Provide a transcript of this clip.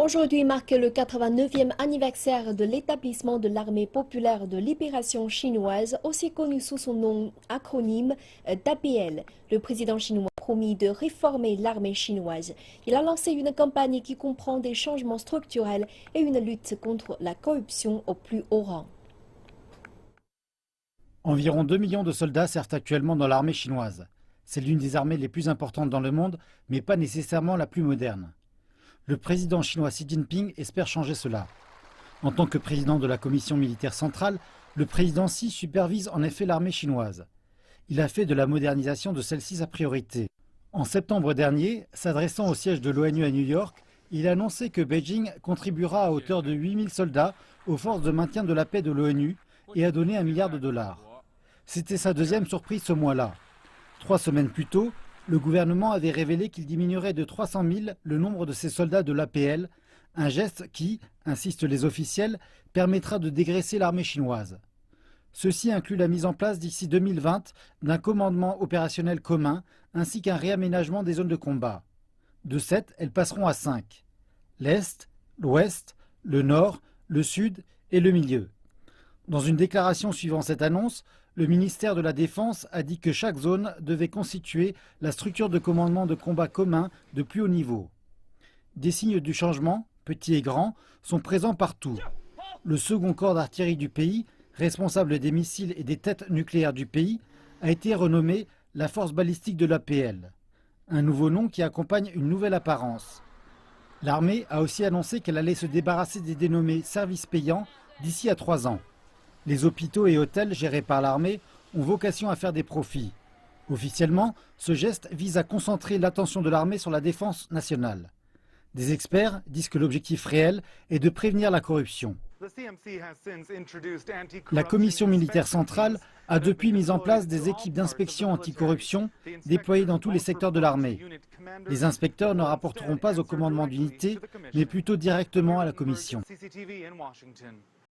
Aujourd'hui marque le 89e anniversaire de l'établissement de l'armée populaire de libération chinoise, aussi connue sous son nom acronyme d'APL. Le président chinois a promis de réformer l'armée chinoise. Il a lancé une campagne qui comprend des changements structurels et une lutte contre la corruption au plus haut rang. Environ 2 millions de soldats servent actuellement dans l'armée chinoise. C'est l'une des armées les plus importantes dans le monde, mais pas nécessairement la plus moderne. Le président chinois Xi Jinping espère changer cela. En tant que président de la commission militaire centrale, le président Xi supervise en effet l'armée chinoise. Il a fait de la modernisation de celle-ci sa priorité. En septembre dernier, s'adressant au siège de l'ONU à New York, il a annoncé que Beijing contribuera à hauteur de 8000 soldats aux forces de maintien de la paix de l'ONU et a donné $1 milliard. C'était sa deuxième surprise ce mois-là. 3 semaines plus tôt, le gouvernement avait révélé qu'il diminuerait de 300 000 le nombre de ses soldats de l'APL, un geste qui, insistent les officiels, permettra de dégraisser l'armée chinoise. Ceci inclut la mise en place d'ici 2020 d'un commandement opérationnel commun ainsi qu'un réaménagement des zones de combat. De 7, elles passeront à 5. L'Est, l'Ouest, le Nord, le Sud et le Milieu. Dans une déclaration suivant cette annonce, le ministère de la Défense a dit que chaque zone devait constituer la structure de commandement de combat commun de plus haut niveau. Des signes du changement, petits et grands, sont présents partout. Le second corps d'artillerie du pays, responsable des missiles et des têtes nucléaires du pays, a été renommé la force balistique de l'APL. Un nouveau nom qui accompagne une nouvelle apparence. L'armée a aussi annoncé qu'elle allait se débarrasser des dénommés services payants d'ici à 3 ans. Les hôpitaux et hôtels gérés par l'armée ont vocation à faire des profits. Officiellement, ce geste vise à concentrer l'attention de l'armée sur la défense nationale. Des experts disent que l'objectif réel est de prévenir la corruption. La commission militaire centrale a depuis mis en place des équipes d'inspection anticorruption déployées dans tous les secteurs de l'armée. Les inspecteurs ne rapporteront pas au commandement d'unité, mais plutôt directement à la commission.